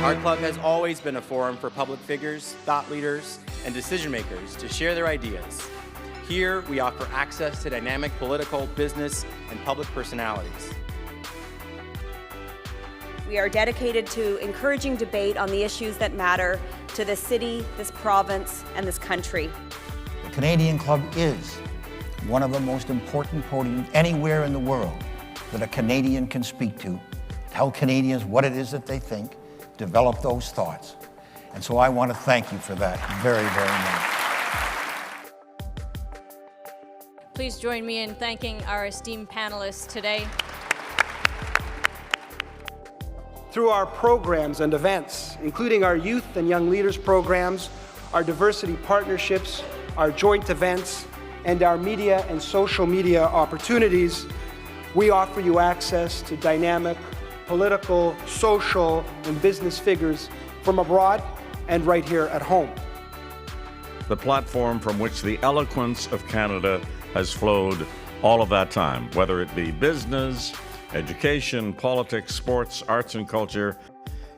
Our club has always been a forum for public figures, thought leaders, and decision makers to share their ideas. Here, we offer access to dynamic political, business, and public personalities. We are dedicated to encouraging debate on the issues that matter to this city, this province, and this country. The Canadian Club is one of the most important podiums anywhere in the world that a Canadian can speak to, tell Canadians what it is that they think, develop those thoughts. And so I want to thank you for that very, very much. Please join me in thanking our esteemed panelists today. Through our programs and events, including our youth and young leaders programs, our diversity partnerships, our joint events, and our media and social media opportunities, we offer you access to dynamic political, social, and business figures from abroad and right here at home. The platform from which the eloquence of Canada has flowed all of that time, whether it be business, education, politics, sports, arts, and culture.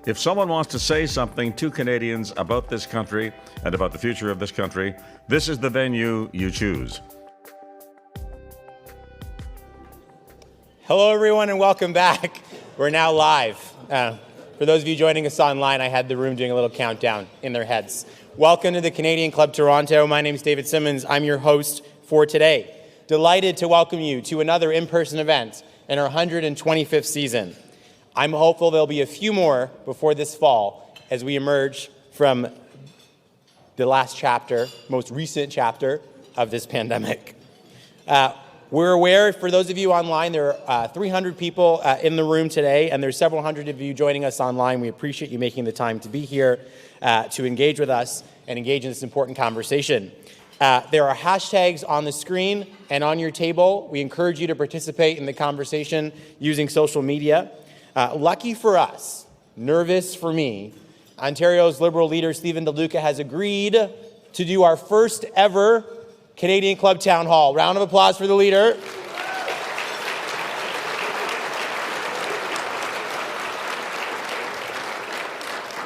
If someone wants to say something to Canadians about this country and about the future of this country, this is the venue you choose. Hello, everyone, and welcome back. We're now live. For those of you joining us online, I had the room doing a little countdown in their heads. Welcome to the Canadian Club Toronto. My name is David Simmons. I'm your host for today. Delighted to welcome you to another in-person event in our 125th season. I'm hopeful there'll be a few more before this fall as we emerge from the last chapter, most recent chapter of this pandemic. We're aware, for those of you online, there are 300 people in the room today, and there's several hundred of you joining us online. We appreciate you making the time to be here to engage with us and engage in this important conversation. There are hashtags on the screen and on your table. We encourage you to participate in the conversation using social media. Lucky for us, nervous for me, Ontario's Liberal leader Steven Del Duca has agreed to do our first ever Canadian Club Town Hall. Round of applause for the leader.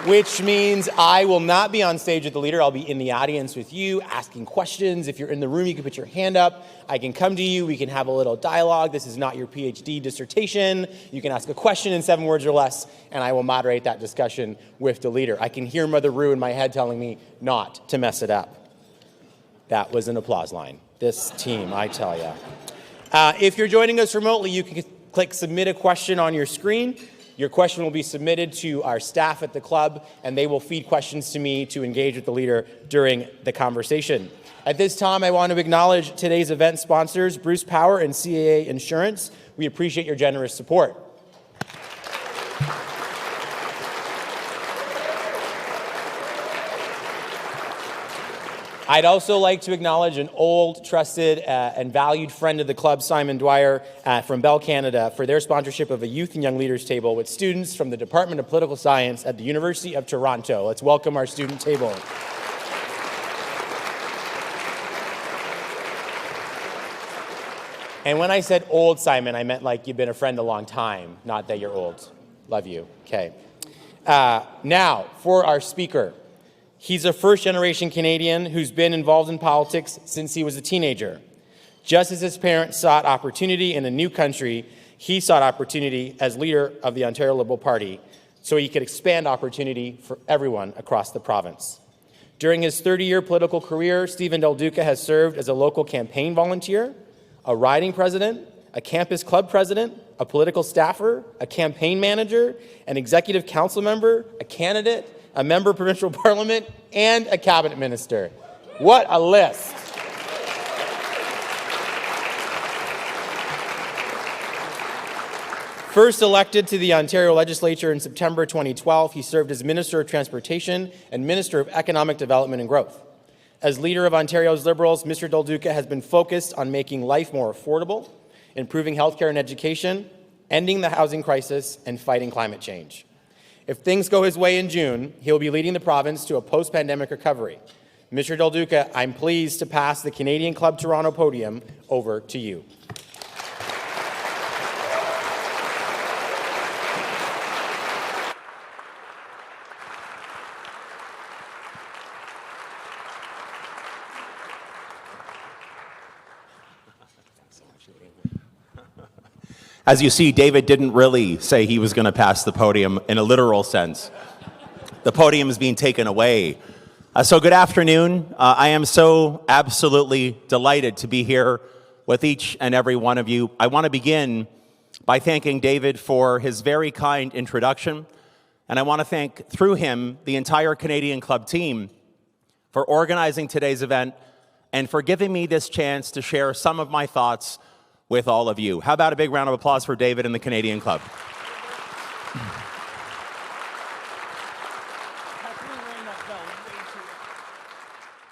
Which means I will not be on stage with the leader. I'll be in the audience with you, asking questions. If you're in the room, you can put your hand up. I can come to you. We can have a little dialogue. This is not your PhD dissertation. You can ask a question in 7 words or less, and I will moderate that discussion with the leader. I can hear Mother Rue in my head telling me not to mess it up. That was an applause line. This team, I tell you. If you're joining us remotely, you can click Submit a Question on your screen. Your question will be submitted to our staff at the club, and they will feed questions to me to engage with the leader during the conversation. At this time, I want to acknowledge today's event sponsors, Bruce Power and CAA Insurance. We appreciate your generous support. I'd also like to acknowledge an old, trusted, and valued friend of the club, Simon Dwyer from Bell Canada, for their sponsorship of a Youth and Young Leaders table with students from the Department of Political Science at the University of Toronto. Let's welcome our student table. And when I said old, Simon, I meant like you've been a friend a long time, not that you're old. Love you. Okay. Now, for our speaker. He's a first-generation Canadian who's been involved in politics since he was a teenager. Just as his parents sought opportunity in a new country, he sought opportunity as leader of the Ontario Liberal Party so he could expand opportunity for everyone across the province. During his 30-year political career, Steven Del Duca has served as a local campaign volunteer, a riding president, a campus club president, a political staffer, a campaign manager, an executive council member, a candidate, a member of provincial parliament, and a cabinet minister. What a list. First elected to the Ontario Legislature in September 2012, he served as Minister of Transportation and Minister of Economic Development and Growth. As leader of Ontario's Liberals, Mr. Del Duca has been focused on making life more affordable, improving healthcare and education, ending the housing crisis, and fighting climate change. If things go his way in June, he'll be leading the province to a post-pandemic recovery. Mr. Del Duca, I'm pleased to pass the Canadian Club Toronto podium over to you. As you see, David didn't really say he was going to pass the podium in a literal sense. The podium is being taken away. So good afternoon. I am so absolutely delighted to be here with each and every one of you. I want to begin by thanking David for his very kind introduction. And I want to thank, through him, the entire Canadian Club team for organizing today's event and for giving me this chance to share some of my thoughts with all of you. How about a big round of applause for David and the Canadian Club?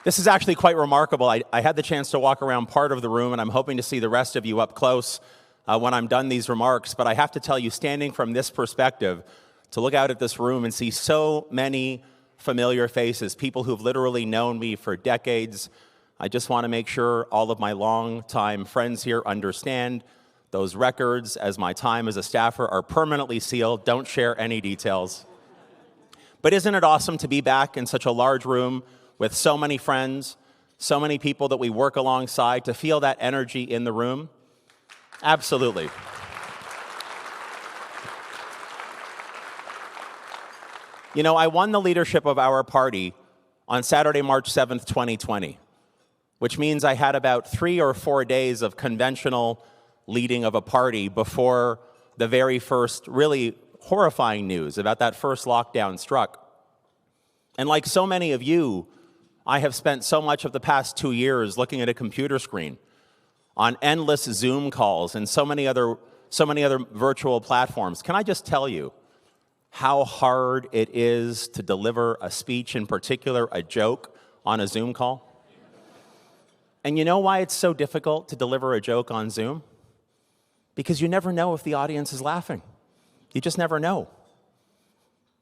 This is actually quite remarkable. I had the chance to walk around part of the room, and I'm hoping to see the rest of you up close when I'm done these remarks. But I have to tell you, standing from this perspective, to look out at this room and see so many familiar faces, people who've literally known me for decades, I just want to make sure all of my longtime friends here understand those records, as my time as a staffer, are permanently sealed. Don't share any details. But isn't it awesome to be back in such a large room with so many friends, so many people that we work alongside, to feel that energy in the room? Absolutely. You know, I won the leadership of our party on Saturday, March 7th, 2020, which means I had about 3 or 4 days of conventional leading of a party before the very first really horrifying news about that first lockdown struck. And like so many of you, I have spent so much of the past 2 years looking at a computer screen on endless Zoom calls and so many other virtual platforms. Can I just tell you how hard it is to deliver a speech, in particular a joke, on a Zoom call? And you know why it's so difficult to deliver a joke on Zoom? Because you never know if the audience is laughing. You just never know.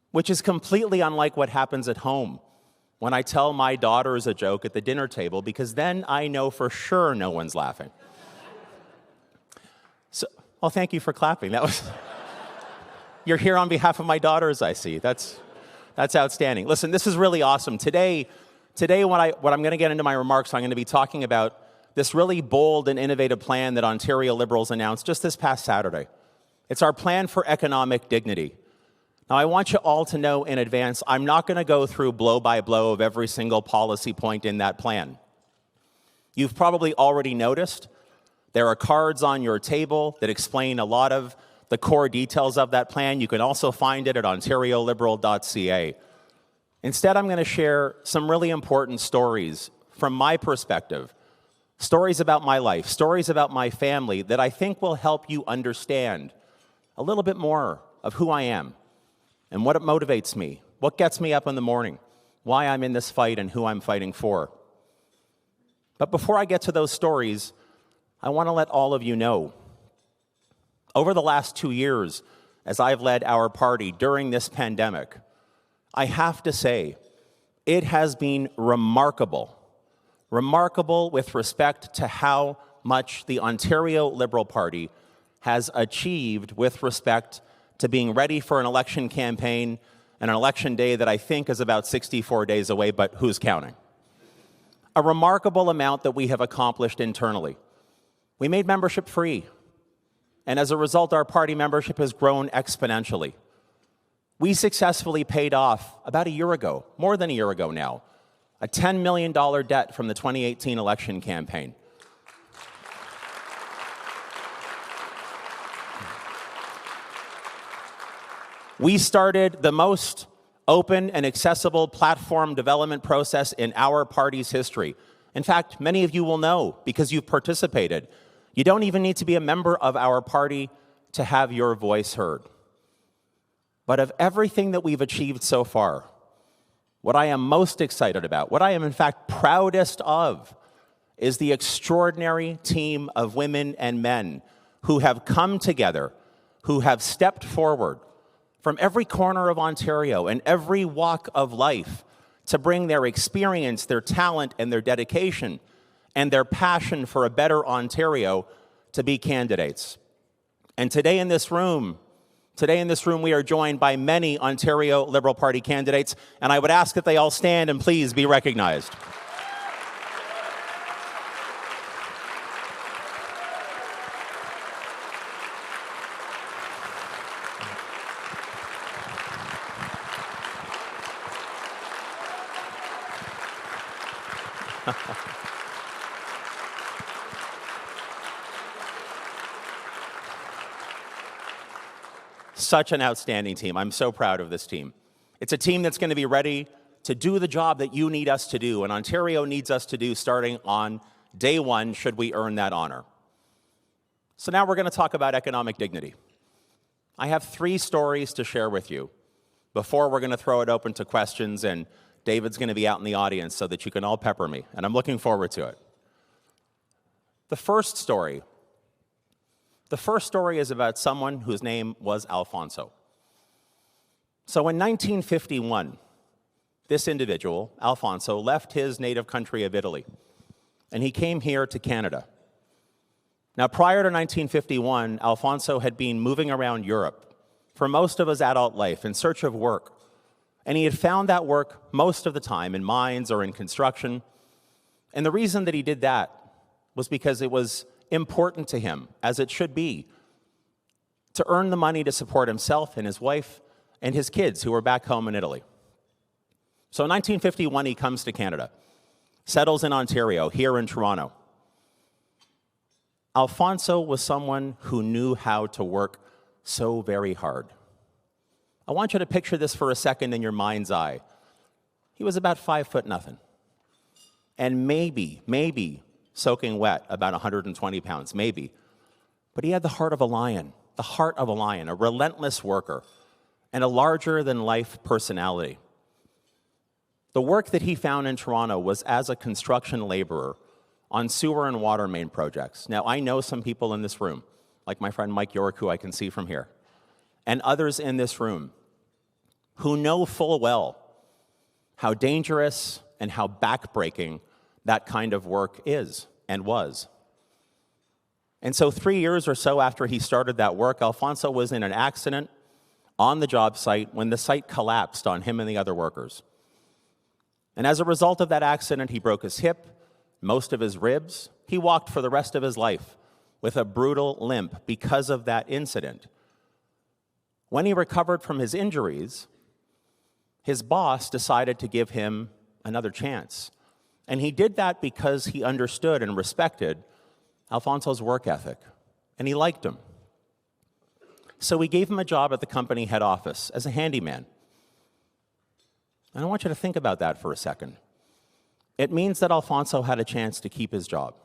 Which is completely unlike what happens at home when I tell my daughters a joke at the dinner table, because then I know for sure no one's laughing. So, well, thank you for clapping. That was... You're here on behalf of my daughters, I see. That's outstanding. Listen, this is really awesome. Today, what I'm going to get into my remarks, I'm going to be talking about this really bold and innovative plan that Ontario Liberals announced just this past Saturday. It's our plan for economic dignity. Now, I want you all to know in advance, I'm not going to go through blow by blow of every single policy point in that plan. You've probably already noticed there are cards on your table that explain a lot of the core details of that plan. You can also find it at OntarioLiberal.ca. Instead, I'm going to share some really important stories from my perspective, stories about my life, stories about my family that I think will help you understand a little bit more of who I am and what motivates me, what gets me up in the morning, why I'm in this fight and who I'm fighting for. But before I get to those stories, I want to let all of you know, over the last 2 years, as I've led our party during this pandemic, I have to say, it has been remarkable with respect to how much the Ontario Liberal Party has achieved with respect to being ready for an election campaign and an election day that I think is about 64 days away, but who's counting? A remarkable amount that we have accomplished internally. We made membership free. And as a result, our party membership has grown exponentially. We successfully paid off, about a year ago, more than a year ago now, a $10 million debt from the 2018 election campaign. We started the most open and accessible platform development process in our party's history. In fact, many of you will know because you've participated. You don't even need to be a member of our party to have your voice heard. But of everything that we've achieved so far, what I am most excited about, what I am in fact proudest of, is the extraordinary team of women and men who have come together, who have stepped forward from every corner of Ontario and every walk of life to bring their experience, their talent, and their dedication and their passion for a better Ontario to be candidates. And today in this room, we are joined by many Ontario Liberal Party candidates, and I would ask that they all stand and please be recognized. Such an outstanding team. I'm so proud of this team. It's a team that's going to be ready to do the job that you need us to do, and Ontario needs us to do starting on day one, should we earn that honor. So now we're going to talk about economic dignity. I have 3 stories to share with you before we're going to throw it open to questions, and David's going to be out in the audience so that you can all pepper me, and I'm looking forward to it. The first story is about someone whose name was Alfonso. So in 1951, this individual, Alfonso, left his native country of Italy, and he came here to Canada. Now, prior to 1951, Alfonso had been moving around Europe for most of his adult life in search of work, and he had found that work most of the time in mines or in construction. And the reason that he did that was because it was important to him, as it should be, to earn the money to support himself and his wife and his kids who were back home in Italy. So in 1951, he comes to Canada, settles in Ontario, here in Toronto. Alfonso was someone who knew how to work so very hard. I want you to picture this for a second in your mind's eye. He was about 5'0", and maybe soaking wet, about 120 pounds, maybe. But he had the heart of a lion, a relentless worker, and a larger-than-life personality. The work that he found in Toronto was as a construction laborer on sewer and water main projects. Now, I know some people in this room, like my friend Mike York, who I can see from here, and others in this room, who know full well how dangerous and how backbreaking that kind of work is and was. And so 3 years or so after he started that work, Alfonso was in an accident on the job site when the site collapsed on him and the other workers. And as a result of that accident, he broke his hip, most of his ribs. He walked for the rest of his life with a brutal limp because of that incident. When he recovered from his injuries, his boss decided to give him another chance. And he did that because he understood and respected Alfonso's work ethic, and he liked him. So he gave him a job at the company head office as a handyman. And I want you to think about that for a second. It means that Alfonso had a chance to keep his job.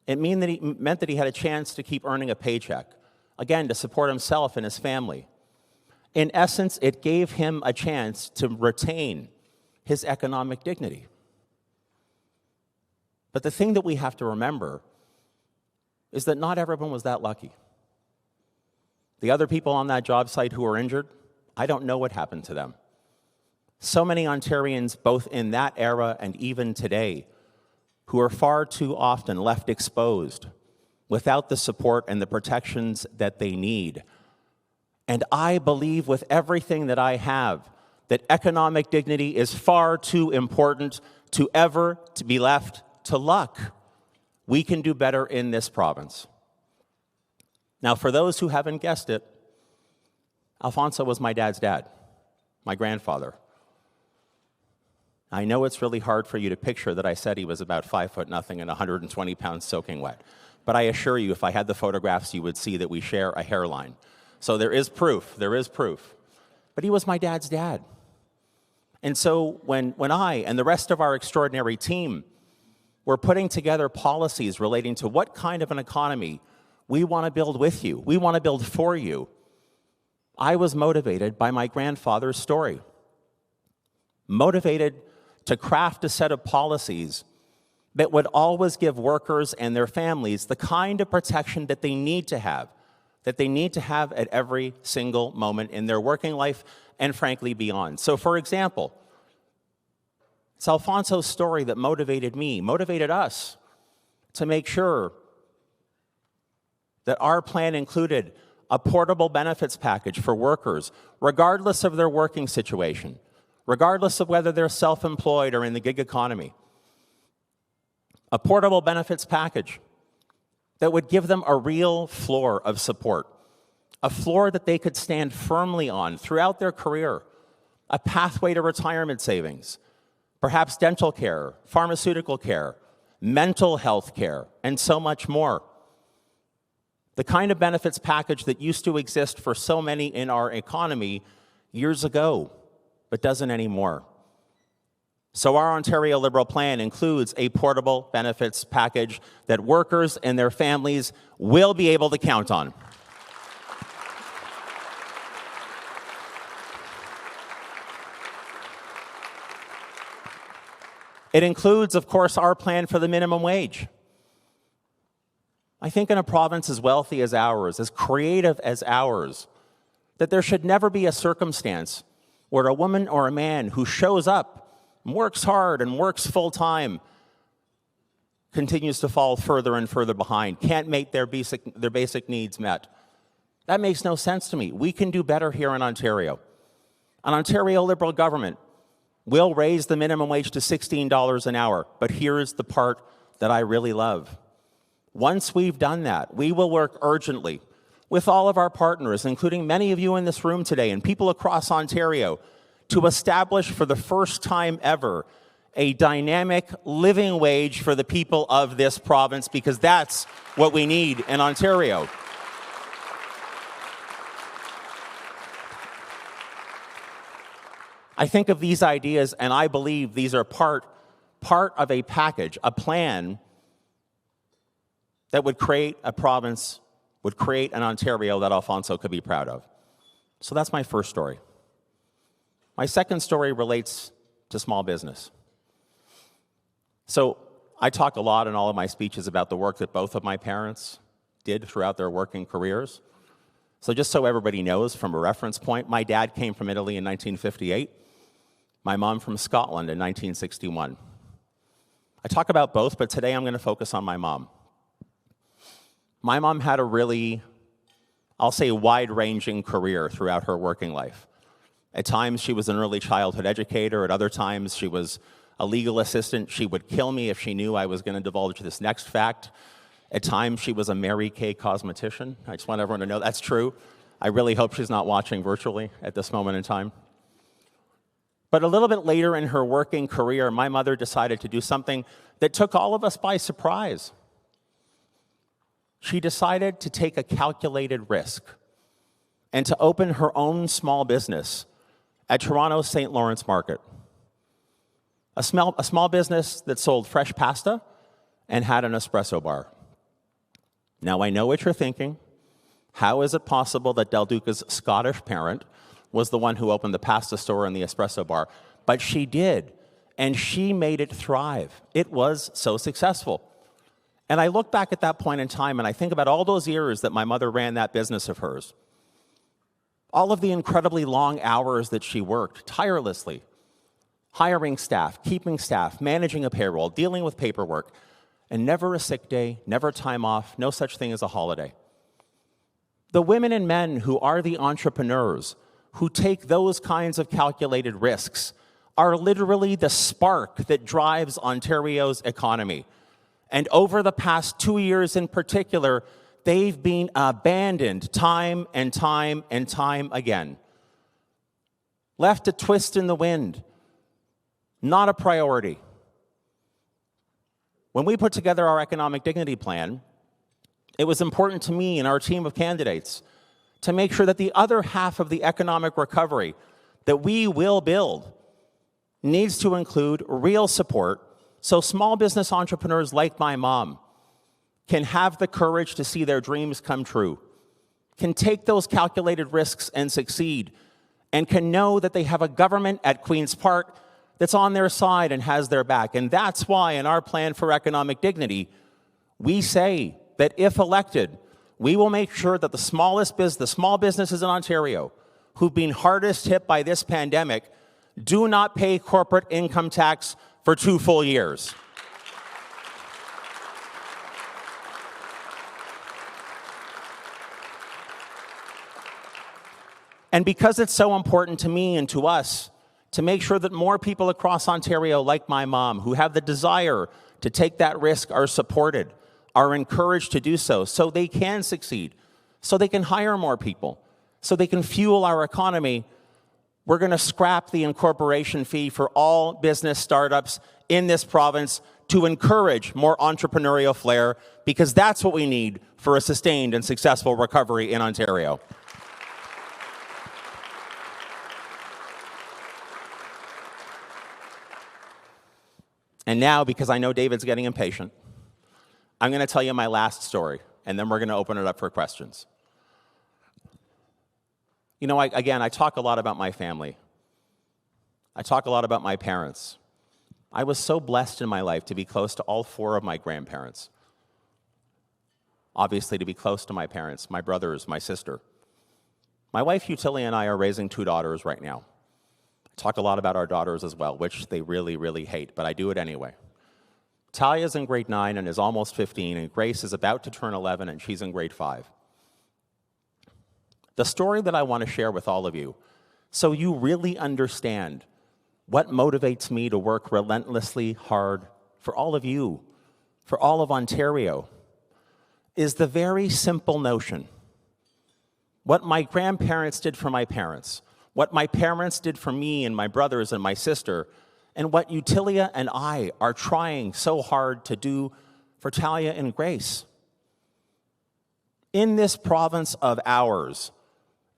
It meant that he had a chance to keep earning a paycheck, again, to support himself and his family. In essence, it gave him a chance to retain his economic dignity. But the thing that we have to remember is that not everyone was that lucky. The other people on that job site who were injured, I don't know what happened to them. So many Ontarians, both in that era and even today, who are far too often left exposed without the support and the protections that they need. And I believe with everything that I have that economic dignity is far too important to ever to be left to luck. We can do better in this province. Now, for those who haven't guessed it, Alfonso was my dad's dad, my grandfather. I know it's really hard for you to picture that I said he was about 5'0" and 120 pounds soaking wet. But I assure you, if I had the photographs, you would see that we share a hairline. So there is proof. But he was my dad's dad. And so when I and the rest of our extraordinary team were putting together policies relating to what kind of an economy we want to build with you, we want to build for you, I was motivated by my grandfather's story. Motivated to craft a set of policies that would always give workers and their families the kind of protection that they need to have at every single moment in their working life and frankly beyond. So for example, it's Alfonso's story that motivated us to make sure that our plan included a portable benefits package for workers, regardless of their working situation, regardless of whether they're self-employed or in the gig economy. A portable benefits package that would give them a real floor of support, a floor that they could stand firmly on throughout their career, a pathway to retirement savings, perhaps dental care, pharmaceutical care, mental health care, and so much more. The kind of benefits package that used to exist for so many in our economy years ago, but doesn't anymore. So our Ontario Liberal plan includes a portable benefits package that workers and their families will be able to count on. It includes, of course, our plan for the minimum wage. I think in a province as wealthy as ours, as creative as ours, that there should never be a circumstance where a woman or a man who shows up, works hard and works full time, continues to fall further and further behind, can't make their basic needs met. That makes no sense to me. We can do better here in Ontario. An Ontario Liberal government will raise the minimum wage to $16 an hour, but here's the part that I really love. Once we've done that, we will work urgently with all of our partners, including many of you in this room today and people across Ontario, to establish for the first time ever a dynamic living wage for the people of this province, because that's what we need in Ontario. I think of these ideas, and I believe these are part of a package, a plan that would create a province, would create an Ontario that Alfonso could be proud of. So that's my first story. My second story relates to small business. So I talk a lot in all of my speeches about the work that both of my parents did throughout their working careers. So just so everybody knows, from a reference point, my dad came from Italy in 1958. My mom from Scotland in 1961. I talk about both, but today I'm going to focus on my mom. My mom had a really, I'll say, wide-ranging career throughout her working life. At times, she was an early childhood educator. At other times, she was a legal assistant. She would kill me if she knew I was going to divulge this next fact. At times, she was a Mary Kay cosmetician. I just want everyone to know that's true. I really hope she's not watching virtually at this moment in time. But a little bit later in her working career, my mother decided to do something that took all of us by surprise. She decided to take a calculated risk and to open her own small business at Toronto's St. Lawrence Market. A small business that sold fresh pasta and had an espresso bar. Now, I know what you're thinking. How is it possible that Del Duca's Scottish parent was the one who opened the pasta store and the espresso bar? But she did, and she made it thrive. It was so successful. And I look back at that point in time, and I think about all those years that my mother ran that business of hers. All of the incredibly long hours that she worked tirelessly, hiring staff, keeping staff, managing a payroll, dealing with paperwork, and never a sick day, never time off, no such thing as a holiday. The women and men who are the entrepreneurs, who take those kinds of calculated risks, are literally the spark that drives Ontario's economy. And over the past 2 years in particular, they've been abandoned time and time and time again. Left to twist in the wind. Not a priority. When we put together our economic dignity plan, it was important to me and our team of candidates to make sure that the other half of the economic recovery that we will build needs to include real support so small business entrepreneurs like my mom can have the courage to see their dreams come true, can take those calculated risks and succeed, and can know that they have a government at Queen's Park that's on their side and has their back. And that's why in our plan for economic dignity, we say that if elected, we will make sure that the small businesses in Ontario who've been hardest hit by this pandemic do not pay corporate income tax for 2 full years. And because it's so important to me and to us to make sure that more people across Ontario, like my mom, who have the desire to take that risk, are supported, are encouraged to do so they can succeed, so they can hire more people, so they can fuel our economy, We're going to scrap the incorporation fee for all business startups in this province to encourage more entrepreneurial flair, because that's what we need for a sustained and successful recovery in Ontario. And now, because I know David's getting impatient, I'm going to tell you my last story, and then we're going to open it up for questions. You know, I talk a lot about my family. I talk a lot about my parents. I was so blessed in my life to be close to all 4 of my grandparents. Obviously, to be close to my parents, my brothers, my sister. My wife, Utilia, and I are raising 2 daughters right now. I talk a lot about our daughters as well, which they really, really hate, but I do it anyway. Talia's in grade 9 and is almost 15, and Grace is about to turn 11, and she's in grade 5. The story that I want to share with all of you, so you really understand what motivates me to work relentlessly hard for all of you, for all of Ontario, is the very simple notion. What my grandparents did for my parents, what my parents did for me and my brothers and my sister, and what Utilia and I are trying so hard to do for Talia and Grace. In this province of ours,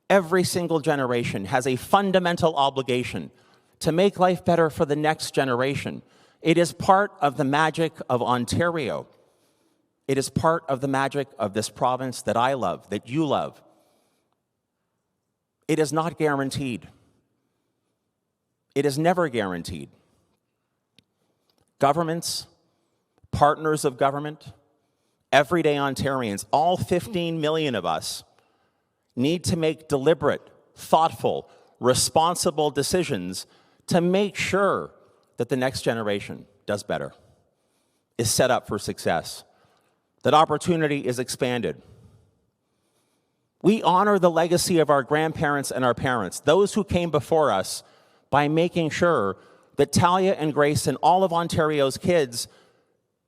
every single generation has a fundamental obligation to make life better for the next generation. It is part of the magic of Ontario. It is part of the magic of this province that I love, that you love. It is not guaranteed. It is never guaranteed. Governments, partners of government, everyday Ontarians, all 15 million of us, need to make deliberate, thoughtful, responsible decisions to make sure that the next generation does better, is set up for success, that opportunity is expanded. We honor the legacy of our grandparents and our parents, those who came before us, by making sure that Talia and Grace and all of Ontario's kids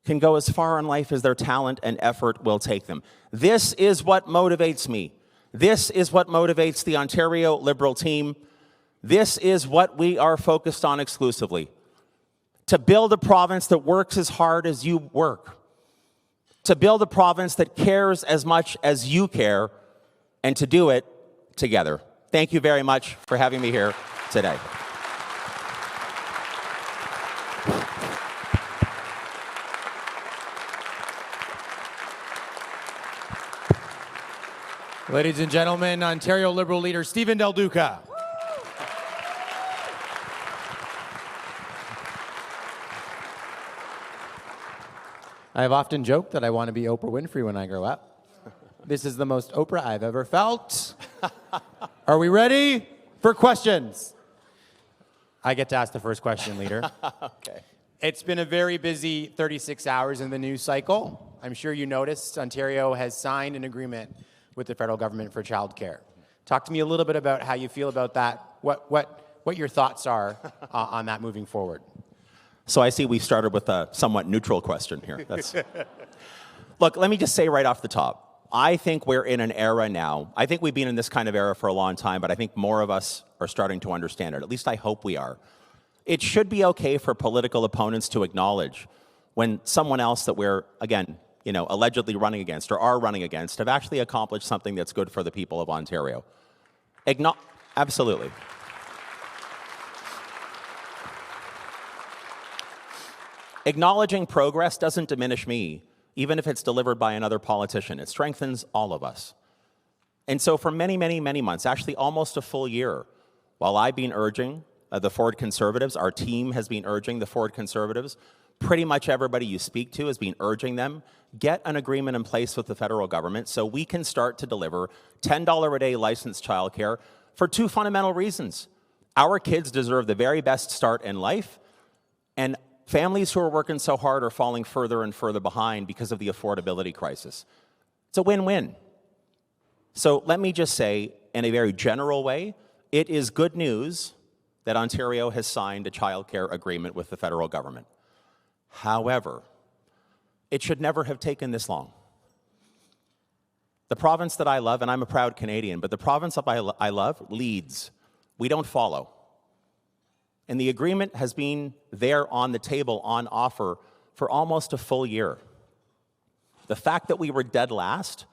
can go as far in life as their talent and effort will take them. This is what motivates me. This is what motivates the Ontario Liberal team. This is what we are focused on exclusively. To build a province that works as hard as you work. To build a province that cares as much as you care, and to do it together. Thank you very much for having me here today. Ladies and gentlemen, Ontario Liberal leader Steven Del Duca. I have often joked that I want to be Oprah Winfrey when I grow up. This is the most Oprah I've ever felt. Are we ready for questions? I get to ask the first question, leader. Okay. It's been a very busy 36 hours in the news cycle. I'm sure you noticed Ontario has signed an agreement with the federal government for childcare. Talk to me a little bit about how you feel about that, what your thoughts are on that moving forward. So I see we started with a somewhat neutral question here. Look, let me just say right off the top, I think we're in an era now. I think we've been in this kind of era for a long time, but I think more of us are starting to understand it. At least I hope we are. It should be okay for political opponents to acknowledge when someone else that we're, again, allegedly running against or are running against have actually accomplished something that's good for the people of Ontario. Absolutely. Acknowledging progress doesn't diminish me, even if it's delivered by another politician. It strengthens all of us. And so for many, many, many months, actually almost a full year, while I've been urging the Ford Conservatives, our team has been urging the Ford Conservatives, pretty much everybody you speak to has been urging them, get an agreement in place with the federal government so we can start to deliver $10 a day licensed childcare for 2 fundamental reasons. Our kids deserve the very best start in life, and families who are working so hard are falling further and further behind because of the affordability crisis. It's a win-win. So let me just say, in a very general way, it is good news that Ontario has signed a childcare agreement with the federal government. However, it should never have taken this long. The province that I love, and I'm a proud Canadian, but the province that I love leads we don't follow. And the agreement has been there on the table, on offer, for almost a full year. The fact that we were dead last,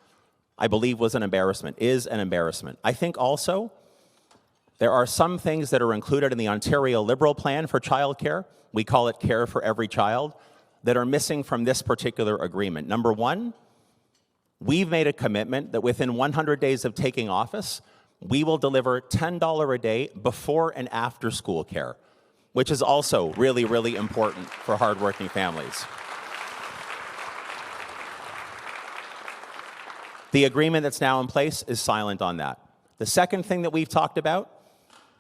I believe, was an embarrassment, is an embarrassment. I think also there are some things that are included in the Ontario Liberal Plan for childcare, we call it Care for Every Child, that are missing from this particular agreement. Number one, we've made a commitment that within 100 days of taking office, we will deliver $10 a day before and after school care, which is also really, really important for hardworking families. The agreement that's now in place is silent on that. The second thing that we've talked about,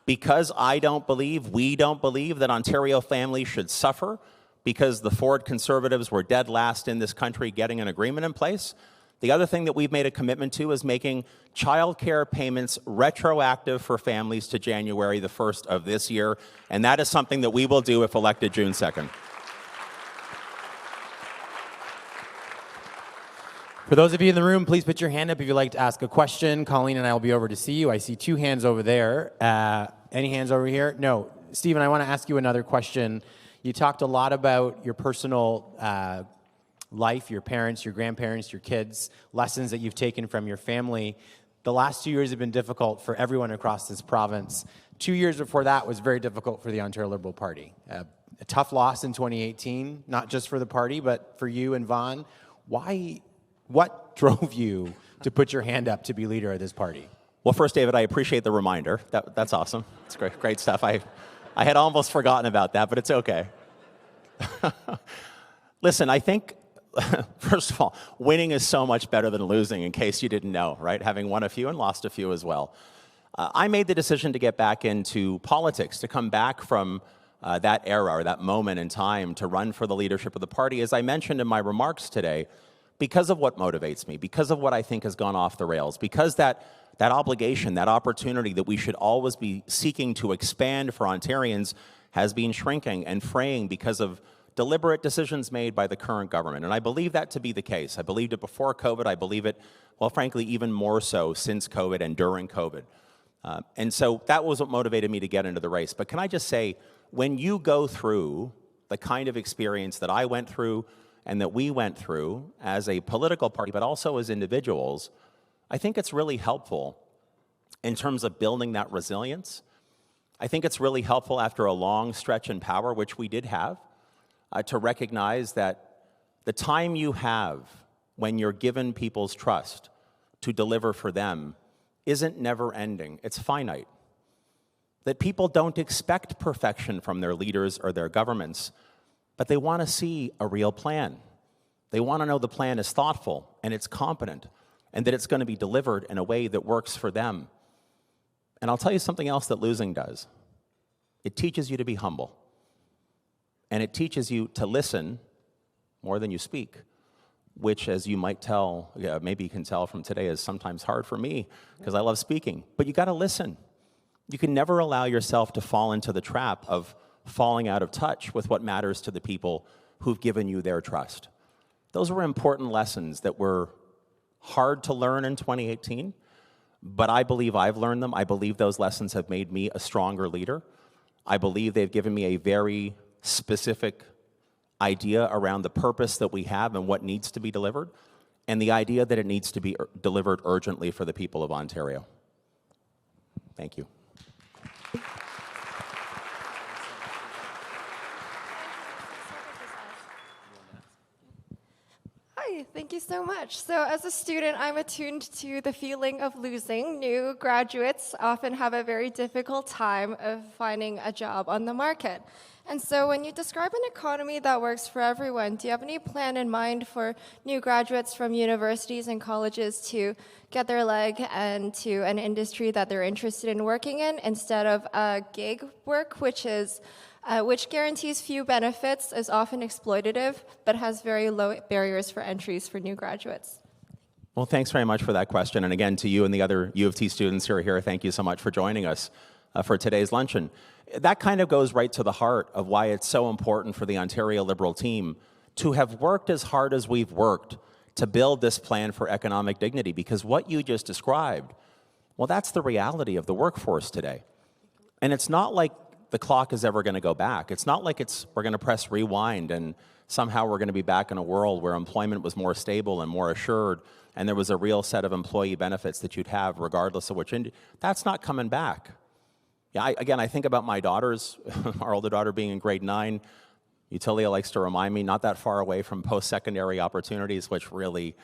because we don't believe that Ontario families should suffer because the Ford Conservatives were dead last in this country getting an agreement in place, the other thing that we've made a commitment to is making childcare payments retroactive for families to January the 1st of this year, and that is something that we will do if elected June 2nd. For those of you in the room, please put your hand up if you'd like to ask a question. Colleen and I will be over to see you. I see 2 hands over there. Any hands over here? No. Steven, I want to ask you another question. You talked a lot about your personal life, your parents, your grandparents, your kids, lessons that you've taken from your family. The last 2 years have been difficult for everyone across this province. 2 years before that was very difficult for the Ontario Liberal Party. A tough loss in 2018, not just for the party, but for you and Vaughan. What drove you to put your hand up to be leader of this party? Well, first, David, I appreciate the reminder. That's awesome. It's great stuff. I had almost forgotten about that, but it's okay. Listen, I think, first of all, winning is so much better than losing, in case you didn't know, right? Having won a few and lost a few as well. I made the decision to get back into politics, to come back from that era or that moment in time to run for the leadership of the party, as I mentioned in my remarks today, because of what motivates me, because of what I think has gone off the rails, because that obligation, that opportunity that we should always be seeking to expand for Ontarians has been shrinking and fraying because of deliberate decisions made by the current government. And I believe that to be the case. I believed it before COVID. I believe it, well, frankly, even more so since COVID and during COVID. And so that was what motivated me to get into the race. But can I just say, when you go through the kind of experience that I went through and that we went through as a political party, but also as individuals, I think it's really helpful in terms of building that resilience. I think it's really helpful after a long stretch in power, which we did have, to recognize that the time you have when you're given people's trust to deliver for them isn't never ending, it's finite. That people don't expect perfection from their leaders or their governments, but they want to see a real plan. They want to know the plan is thoughtful and it's competent and that it's going to be delivered in a way that works for them. And I'll tell you something else that losing does. It teaches you to be humble. And it teaches you to listen more than you speak, which, as you might tell, maybe you can tell from today, is sometimes hard for me because I love speaking. But you got to listen. You can never allow yourself to fall into the trap of falling out of touch with what matters to the people who've given you their trust. Those were important lessons that were hard to learn in 2018, but I believe I've learned them. I believe those lessons have made me a stronger leader. I believe they've given me a very specific idea around the purpose that we have and what needs to be delivered, and the idea that it needs to be delivered urgently for the people of Ontario. Thank you. Hi, thank you so much. So as a student, I'm attuned to the feeling of losing. New graduates often have a very difficult time of finding a job on the market. And so when you describe an economy that works for everyone, do you have any plan in mind for new graduates from universities and colleges to get their leg into an industry that they're interested in working in instead of gig work, which guarantees few benefits, is often exploitative, but has very low barriers for entries for new graduates? Well, thanks very much for that question. And again, to you and the other U of T students who are here, thank you so much for joining us for today's luncheon. That kind of goes right to the heart of why it's so important for the Ontario Liberal team to have worked as hard as we've worked to build this plan for economic dignity, because what you just described, well, that's the reality of the workforce today. And it's not like the clock is ever going to go back. It's not like we're going to press rewind and somehow we're going to be back in a world where employment was more stable and more assured and there was a real set of employee benefits that you'd have regardless of which industry. That's not coming back. Yeah, I think about my daughters, our older daughter being in grade 9. Utilia likes to remind me, not that far away from post-secondary opportunities, which really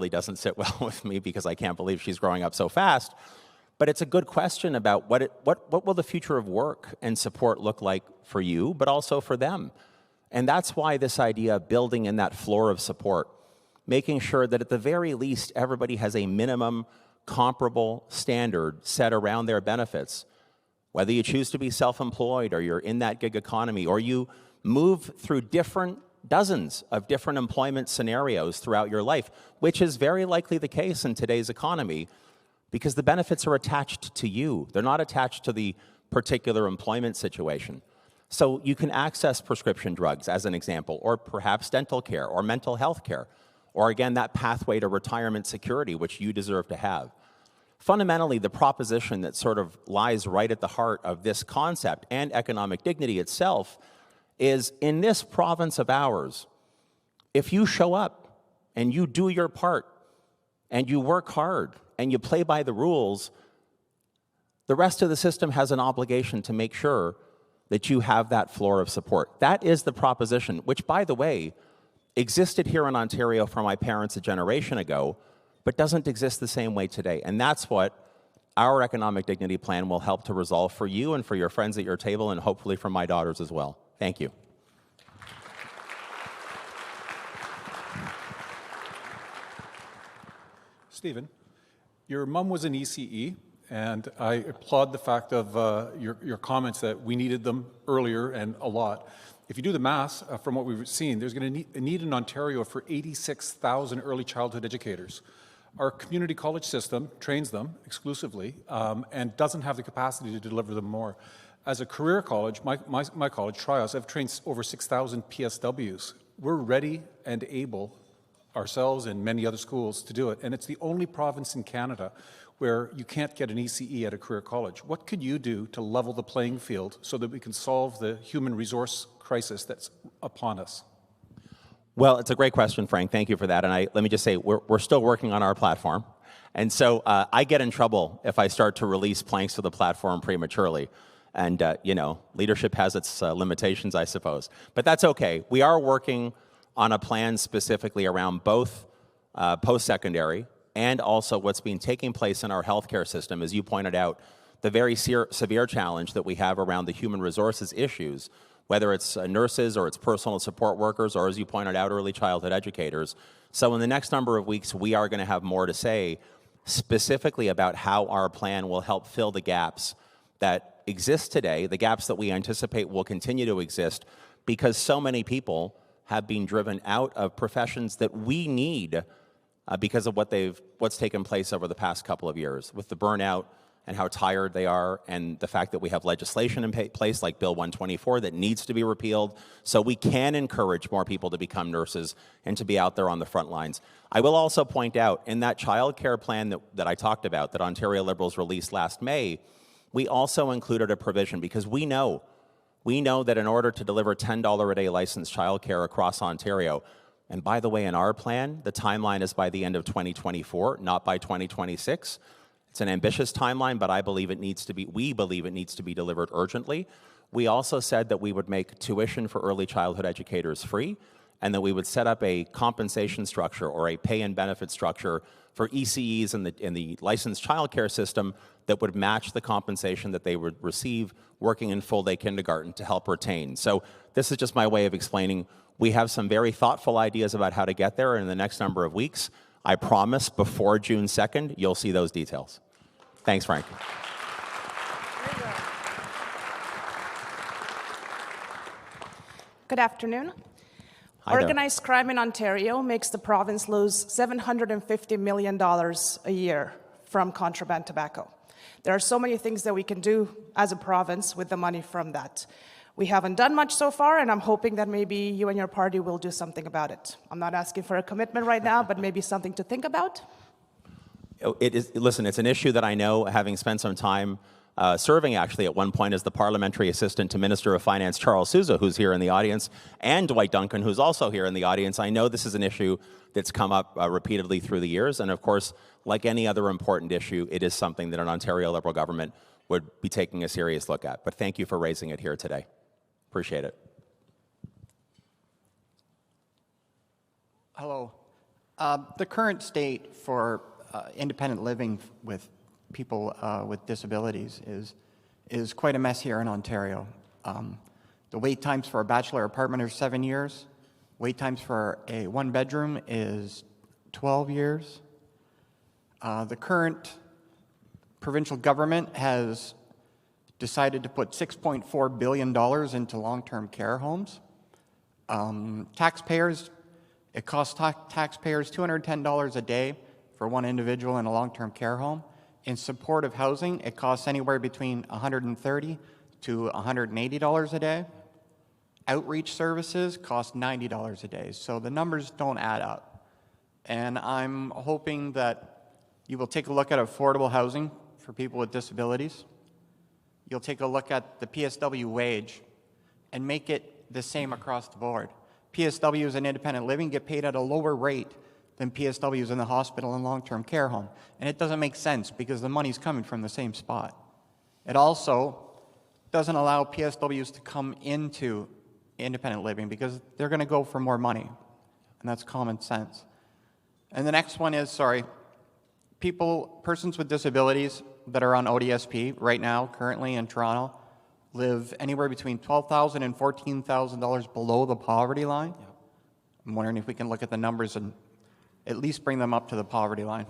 doesn't sit well with me because I can't believe she's growing up so fast. But it's a good question about what will the future of work and support look like for you, but also for them. And that's why this idea of building in that floor of support, making sure that at the very least everybody has a minimum comparable standard set around their benefits, whether you choose to be self-employed or you're in that gig economy or you move through dozens of different employment scenarios throughout your life, which is very likely the case in today's economy because the benefits are attached to you. They're not attached to the particular employment situation. So you can access prescription drugs, as an example, or perhaps dental care or mental health care, or again, that pathway to retirement security, which you deserve to have. Fundamentally, the proposition that sort of lies right at the heart of this concept and economic dignity itself is in this province of ours, if you show up and you do your part and you work hard and you play by the rules, the rest of the system has an obligation to make sure that you have that floor of support. That is the proposition, which, by the way, existed here in Ontario for my parents a generation ago, but doesn't exist the same way today. And that's what our economic dignity plan will help to resolve for you and for your friends at your table and hopefully for my daughters as well. Thank you. Stephen, your mom was an ECE, and I applaud the fact of your comments that we needed them earlier and a lot. If you do the math, from what we've seen, there's going to need in Ontario for 86,000 early childhood educators. Our community college system trains them exclusively and doesn't have the capacity to deliver them more. As a career college, my college, Trios, I've trained over 6,000 PSWs. We're ready and able, ourselves and many other schools, to do it. And it's the only province in Canada where you can't get an ECE at a career college. What could you do to level the playing field so that we can solve the human resource crisis that's upon us? Well, it's a great question, Frank. Thank you for that. And let me just say, we're still working on our platform. And so I get in trouble if I start to release planks to the platform prematurely. And, leadership has its limitations, I suppose. But that's okay. We are working on a plan specifically around both post-secondary and also what's been taking place in our healthcare system, as you pointed out, the very severe challenge that we have around the human resources issues, whether it's nurses or it's personal support workers or, as you pointed out, early childhood educators. So in the next number of weeks, we are going to have more to say specifically about how our plan will help fill the gaps that exist today, the gaps that we anticipate will continue to exist because so many people have been driven out of professions that we need because of what's taken place over the past couple of years with the burnout and how tired they are and the fact that we have legislation in place like Bill 124 that needs to be repealed so we can encourage more people to become nurses and to be out there on the front lines. I will also point out in that child care plan that I talked about that Ontario Liberals released last May, we also included a provision because we know that in order to deliver $10 a day licensed childcare across Ontario, and by the way, in our plan, the timeline is by the end of 2024, not by 2026. It's an ambitious timeline, but we believe it needs to be delivered urgently. We also said that we would make tuition for early childhood educators free, and that we would set up a compensation structure or a pay and benefit structure for ECEs in the licensed childcare system that would match the compensation that they would receive working in full-day kindergarten to help retain. So this is just my way of explaining. We have some very thoughtful ideas about how to get there, and in the next number of weeks, I promise before June 2nd, you'll see those details. Thanks, Frank. Good afternoon. Hi there. Organized crime in Ontario makes the province lose $750 million a year from contraband tobacco. There are so many things that we can do as a province with the money from that. We haven't done much so far, and I'm hoping that maybe you and your party will do something about it. I'm not asking for a commitment right now, but maybe something to think about. Listen, it's an issue that I know, having spent some time serving actually at one point as the parliamentary assistant to Minister of Finance Charles Sousa, who's here in the audience, and Dwight Duncan, who's also here in the audience. I know this is an issue that's come up repeatedly through the years, and of course, like any other important issue, it is something that an Ontario Liberal government would be taking a serious look at. But thank you for raising it here today. Appreciate it. Hello. The current state for independent living with people with disabilities is quite a mess here in Ontario. The wait times for a bachelor apartment are 7 years. Wait times for a one-bedroom is 12 years. The current provincial government has decided to put $6.4 billion into long-term care homes. It costs taxpayers $210 a day for one individual in a long-term care home. In supportive housing, it costs anywhere between $130 to $180 a day. Outreach services cost $90 a day, so the numbers don't add up. And I'm hoping that you will take a look at affordable housing for people with disabilities. You'll take a look at the PSW wage and make it the same across the board. PSWs in independent living get paid at a lower rate than PSWs in the hospital and long-term care home. And it doesn't make sense because the money's coming from the same spot. It also doesn't allow PSWs to come into independent living because they're going to go for more money. And that's common sense. And the next one is, persons with disabilities that are on ODSP right now, currently in Toronto, live anywhere between $12,000 and $14,000 below the poverty line. Yep. I'm wondering if we can look at the numbers and at least bring them up to the poverty line.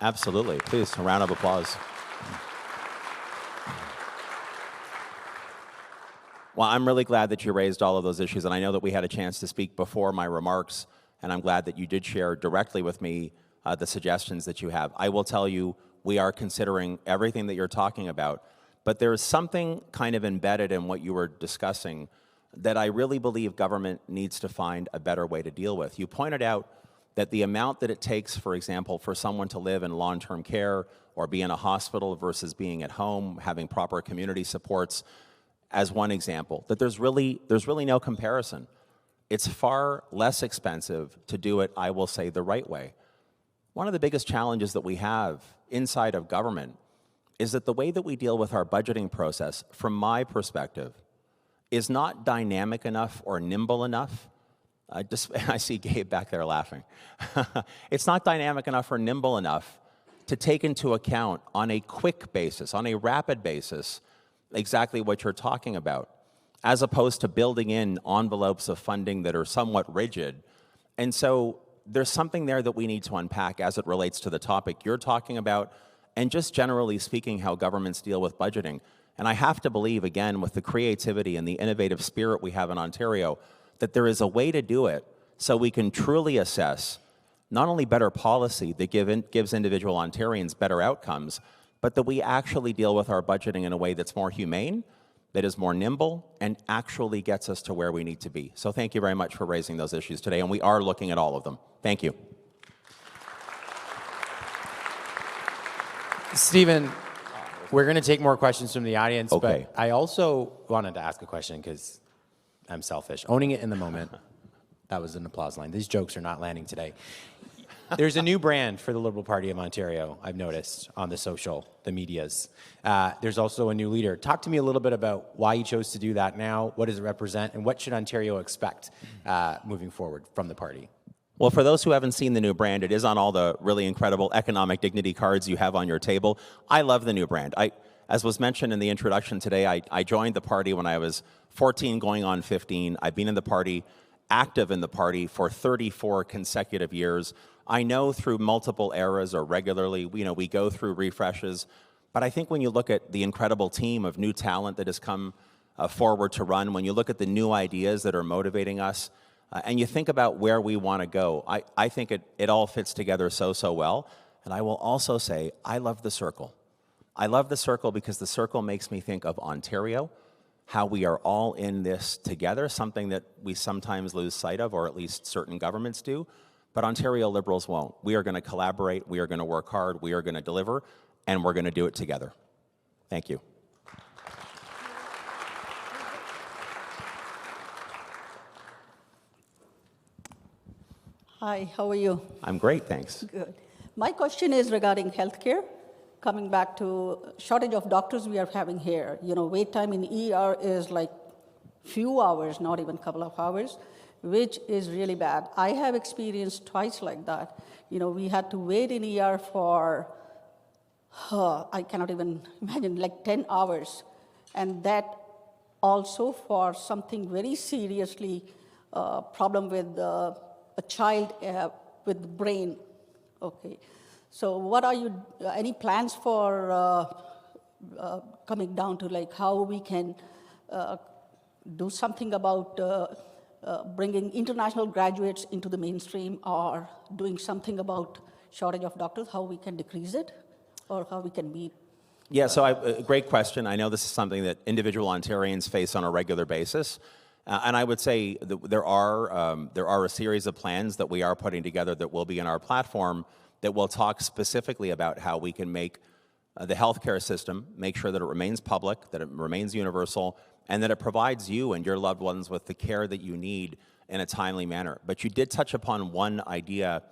Absolutely. Please, a round of applause. Well, I'm really glad that you raised all of those issues, and I know that we had a chance to speak before my remarks, and I'm glad that you did share directly with me the suggestions that you have. I will tell you, we are considering everything that you're talking about, but there is something kind of embedded in what you were discussing that I really believe government needs to find a better way to deal with. You pointed out that the amount that it takes, for example, for someone to live in long-term care or be in a hospital versus being at home, having proper community supports, as one example, that there's really no comparison. It's far less expensive to do it, I will say, the right way. One of the biggest challenges that we have inside of government is that the way that we deal with our budgeting process, from my perspective, is not dynamic enough or nimble enough. I see Gabe back there laughing. It's not dynamic enough or nimble enough to take into account on a quick basis, on a rapid basis, exactly what you're talking about, as opposed to building in envelopes of funding that are somewhat rigid. And so there's something there that we need to unpack as it relates to the topic you're talking about, and just generally speaking, how governments deal with budgeting. And I have to believe, again, with the creativity and the innovative spirit we have in Ontario, that there is a way to do it so we can truly assess not only better policy that gives individual Ontarians better outcomes, but that we actually deal with our budgeting in a way that's more humane, that is more nimble, and actually gets us to where we need to be. So thank you very much for raising those issues today, and we are looking at all of them. Thank you. Stephen, we're going to take more questions from the audience, okay. But I also wanted to ask a question because I'm selfish. Owning it in the moment. That was an applause line. These jokes are not landing today. There's a new brand for the Liberal Party of Ontario, I've noticed, on the medias. There's also a new leader. Talk to me a little bit about why you chose to do that now, what does it represent, and what should Ontario expect moving forward from the party? Well, for those who haven't seen the new brand, it is on all the really incredible economic dignity cards you have on your table. I love the new brand. As was mentioned in the introduction today, I joined the party when I was 14 going on 15. I've been in the party, active in the party for 34 consecutive years. I know through multiple eras or regularly, we go through refreshes, but I think when you look at the incredible team of new talent that has come forward to run, when you look at the new ideas that are motivating us, and you think about where we want to go, I think it all fits together so well. And I will also say, I love the circle. I love the circle because the circle makes me think of Ontario, how we are all in this together, something that we sometimes lose sight of, or at least certain governments do. But Ontario Liberals won't. We are going to collaborate, we are going to work hard, we are going to deliver, and we're going to do it together. Thank you. Hi, how are you? I'm great, thanks. Good. My question is regarding healthcare. Coming back to shortage of doctors we are having here. You know, wait time in ER is like few hours, not even a couple of hours, which is really bad. I have experienced twice like that. You know, we had to wait in ER for, I cannot even imagine, like 10 hours. And that also for something very seriously problem with a child with the brain. Okay. So what are you, any plans for coming down to like how we can do something about bringing international graduates into the mainstream, or doing something about shortage of doctors, how we can decrease it, or how we can meet? Yeah, so great question. I know this is something that individual Ontarians face on a regular basis. And I would say that there are a series of plans that we are putting together that will be in our platform that will talk specifically about how we can make the healthcare system, make sure that it remains public, that it remains universal, and that it provides you and your loved ones with the care that you need in a timely manner. But you did touch upon one idea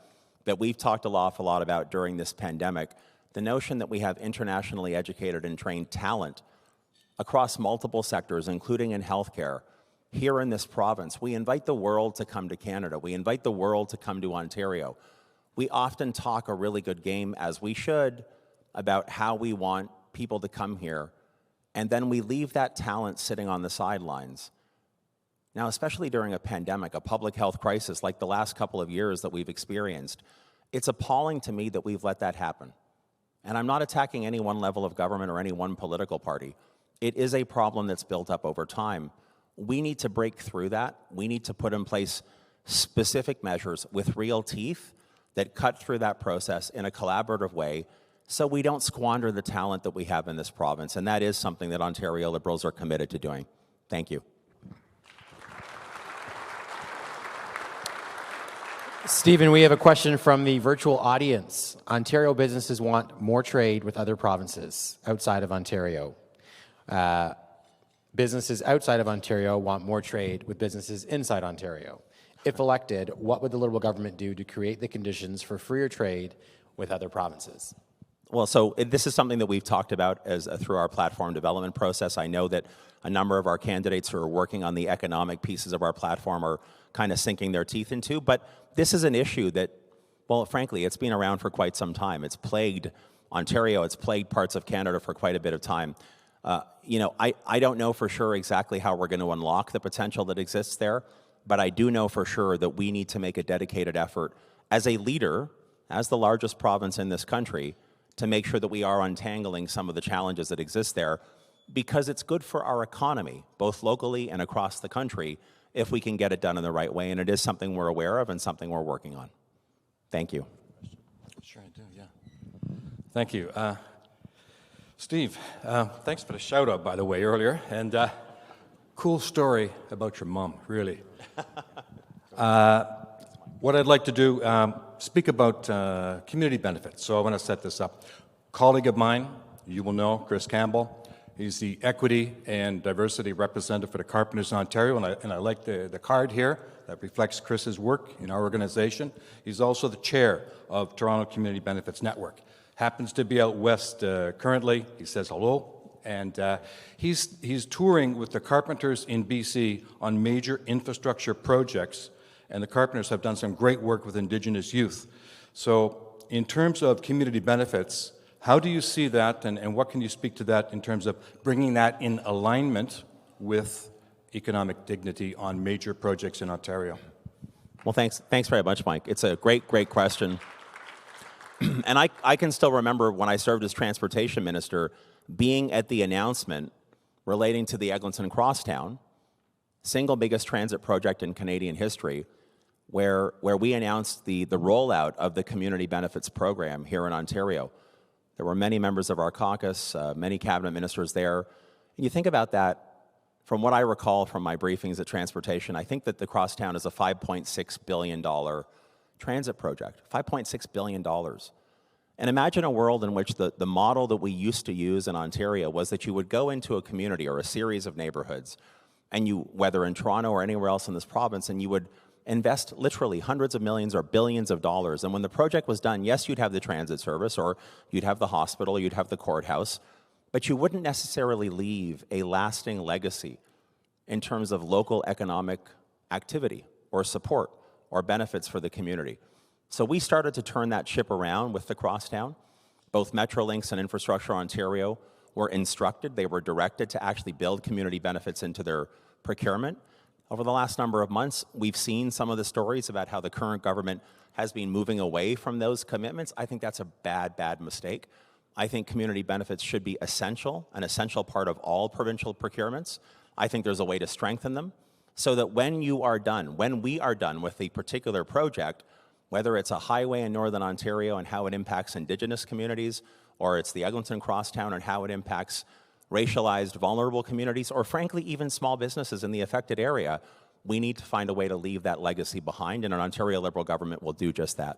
that we've talked an awful lot about during this pandemic, the notion that we have internationally educated and trained talent across multiple sectors, including in healthcare, here in this province. We invite the world to come to Canada. We invite the world to come to Ontario. We often talk a really good game, as we should, about how we want people to come here, and then we leave that talent sitting on the sidelines. Now, especially during a pandemic, a public health crisis like the last couple of years that we've experienced, it's appalling to me that we've let that happen. And I'm not attacking any one level of government or any one political party. It is a problem that's built up over time. We need to break through that. We need to put in place specific measures with real teeth that cut through that process in a collaborative way, so we don't squander the talent that we have in this province. And that is something that Ontario Liberals are committed to doing. Thank you. Stephen, we have a question from the virtual audience. Ontario businesses want more trade with other provinces outside of Ontario. Businesses outside of Ontario want more trade with businesses inside Ontario. If elected, what would the Liberal government do to create the conditions for freer trade with other provinces? Well, so this is something that we've talked about through our platform development process. I know that a number of our candidates who are working on the economic pieces of our platform are kind of sinking their teeth into, but this is an issue that, well, frankly, it's been around for quite some time. It's plagued Ontario, it's plagued parts of Canada for quite a bit of time. You know, I don't know for sure exactly how we're going to unlock the potential that exists there, but I do know for sure that we need to make a dedicated effort as a leader, as the largest province in this country, to make sure that we are untangling some of the challenges that exist there, because it's good for our economy, both locally and across the country, if we can get it done in the right way. And it is something we're aware of and something we're working on. Thank you. Sure I do, yeah. Thank you. Steve, thanks for the shout out, by the way, earlier. And cool story about your mom, really. What I'd like to do, speak about community benefits. So I want to set this up. Colleague of mine, you will know, Chris Campbell. He's the Equity and Diversity Representative for the Carpenters in Ontario, and I like the card here that reflects Chris's work in our organization. He's also the chair of Toronto Community Benefits Network. Happens to be out west currently. He says hello. And he's touring with the Carpenters in BC on major infrastructure projects, and the Carpenters have done some great work with Indigenous youth. So in terms of community benefits, how do you see that, and what can you speak to that in terms of bringing that in alignment with economic dignity on major projects in Ontario? Well, thanks very much, Mike. It's a great question. And I can still remember when I served as transportation minister, being at the announcement relating to the Eglinton Crosstown, single biggest transit project in Canadian history, where we announced the rollout of the community benefits program here in Ontario. There were many members of our caucus, many cabinet ministers there. And you think about that, from what I recall from my briefings at transportation, I think that the Crosstown is a $5.6 billion transit project, $5.6 billion. And imagine a world in which the model that we used to use in Ontario was that you would go into a community or a series of neighborhoods, and you, whether in Toronto or anywhere else in this province, and you would invest literally hundreds of millions or billions of dollars. And when the project was done, yes, you'd have the transit service, or you'd have the hospital, you'd have the courthouse, but you wouldn't necessarily leave a lasting legacy in terms of local economic activity or support or benefits for the community. So we started to turn that ship around with the Crosstown. Both Metrolinx and Infrastructure Ontario were instructed, they were directed to actually build community benefits into their procurement. Over the last number of months, we've seen some of the stories about how the current government has been moving away from those commitments. I think that's a bad, bad mistake. I think community benefits should be essential, an essential part of all provincial procurements. I think there's a way to strengthen them so that when we are done with a particular project, whether it's a highway in Northern Ontario and how it impacts Indigenous communities, or it's the Eglinton Crosstown and how it impacts racialized, vulnerable communities, or frankly, even small businesses in the affected area, we need to find a way to leave that legacy behind, and an Ontario Liberal government will do just that.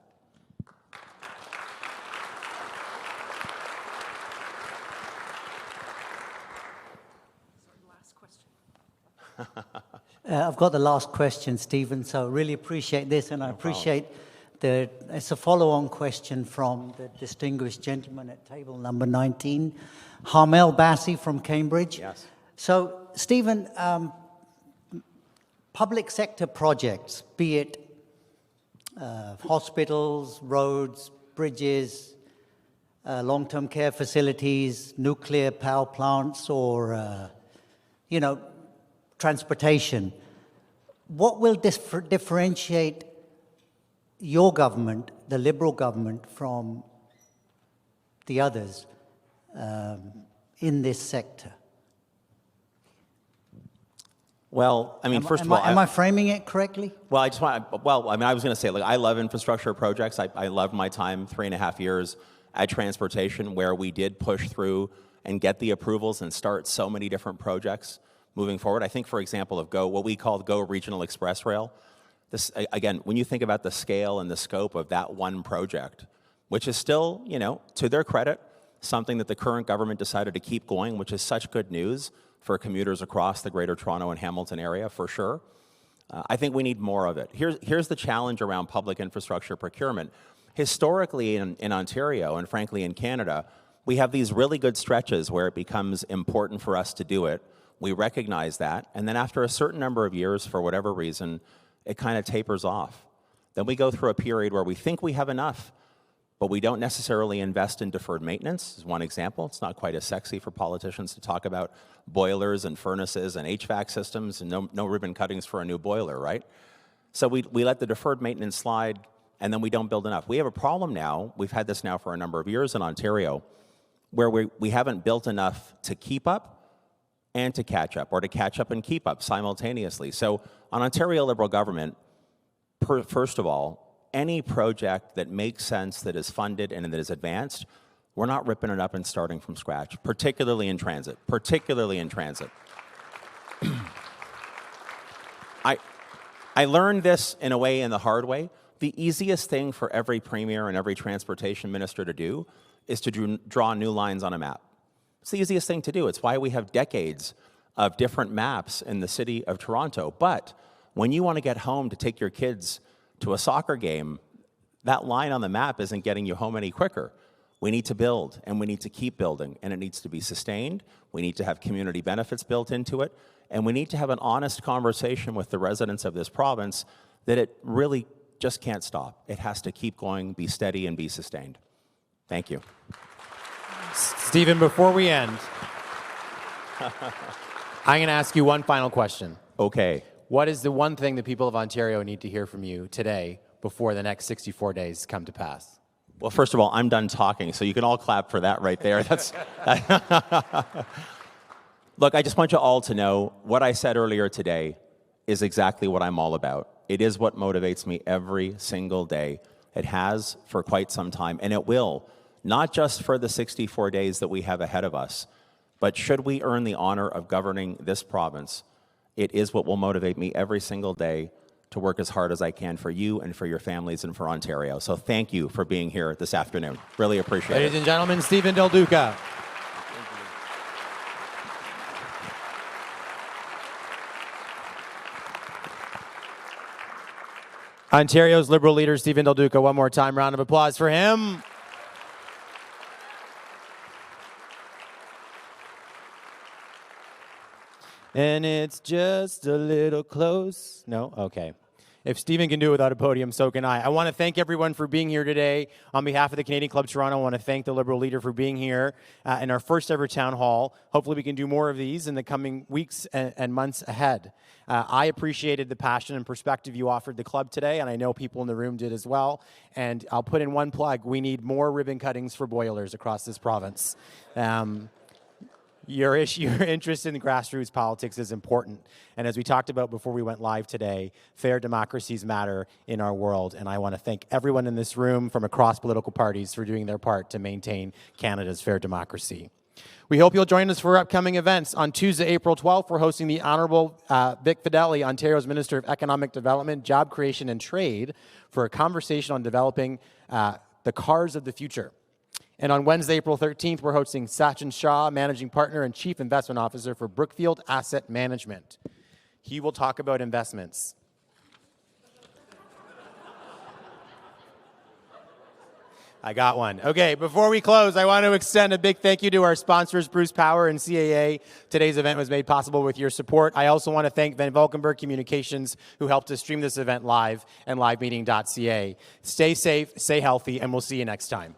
I've got the last question, Stephen, so I really appreciate this, and I appreciate it's a follow-on question from the distinguished gentleman at table number 19, Harmel Bassi from Cambridge. Yes. So, Stephen, public sector projects, be it hospitals, roads, bridges, long-term care facilities, nuclear power plants, or, transportation, what will differentiate your government, the Liberal government, from the others in this sector? Well, I mean, first of all, am I framing it correctly? Well, I was going to say, I love infrastructure projects. I loved my time, 3.5 years at transportation, where we did push through and get the approvals and start so many different projects moving forward. I think, for example, of what we call GO Regional Express Rail. This, again, when you think about the scale and the scope of that one project, which is still, to their credit, something that the current government decided to keep going, which is such good news for commuters across the Greater Toronto and Hamilton area, for sure. I think we need more of it. Here's the challenge around public infrastructure procurement. Historically in Ontario, and frankly in Canada, we have these really good stretches where it becomes important for us to do it. We recognize that, and then after a certain number of years, for whatever reason, it kind of tapers off. Then we go through a period where we think we have enough, but we don't necessarily invest in deferred maintenance, is one example. It's not quite as sexy for politicians to talk about boilers and furnaces and HVAC systems, and no ribbon cuttings for a new boiler, right? So we let the deferred maintenance slide, and then we don't build enough. We have a problem now, we've had this now for a number of years in Ontario, where we haven't built enough to keep up and to catch up, or to catch up and keep up simultaneously. So on Ontario Liberal government, first of all, any project that makes sense, that is funded and that is advanced, we're not ripping it up and starting from scratch, particularly in transit, I learned this in a way, in the hard way. The easiest thing for every premier and every transportation minister to do is to draw new lines on a map. It's the easiest thing to do. It's why we have decades of different maps in the city of Toronto. But when you want to get home to take your kids to a soccer game, that line on the map isn't getting you home any quicker. We need to build, and we need to keep building, and it needs to be sustained. We need to have community benefits built into it, and we need to have an honest conversation with the residents of this province that it really just can't stop. It has to keep going, be steady, and be sustained. Thank you. Stephen, before we end, I'm going to ask you one final question. Okay. What is the one thing that people of Ontario need to hear from you today before the next 64 days come to pass? Well, first of all, I'm done talking, so you can all clap for that right there. Look, I just want you all to know what I said earlier today is exactly what I'm all about. It is what motivates me every single day. It has for quite some time, and it will, not just for the 64 days that we have ahead of us, but should we earn the honor of governing this province, it is what will motivate me every single day to work as hard as I can for you and for your families and for Ontario. So thank you for being here this afternoon. Really appreciate it. Ladies and gentlemen, Steven Del Duca. Ontario's Liberal leader, Steven Del Duca. One more time, round of applause for him. And it's just a little close. No? Okay. If Steven can do it without a podium, so can I. I want to thank everyone for being here today. On behalf of the Canadian Club Toronto, I want to thank the Liberal leader for being here in our first ever town hall. Hopefully we can do more of these in the coming weeks and months ahead. I appreciated the passion and perspective you offered the club today, and I know people in the room did as well. And I'll put in one plug. We need more ribbon cuttings for boilers across this province. Your interest in grassroots politics is important. And as we talked about before we went live today, fair democracies matter in our world. And I want to thank everyone in this room from across political parties for doing their part to maintain Canada's fair democracy. We hope you'll join us for upcoming events. On Tuesday, April 12th, we're hosting the Honourable Vic Fedeli, Ontario's Minister of Economic Development, Job Creation and Trade, for a conversation on developing the cars of the future. And on Wednesday, April 13th, we're hosting Sachin Shah, Managing Partner and Chief Investment Officer for Brookfield Asset Management. He will talk about investments. I got one. Okay, before we close, I want to extend a big thank you to our sponsors, Bruce Power and CAA. Today's event was made possible with your support. I also want to thank Van Valkenburg Communications, who helped us stream this event live, and livemeeting.ca. Stay safe, stay healthy, and we'll see you next time.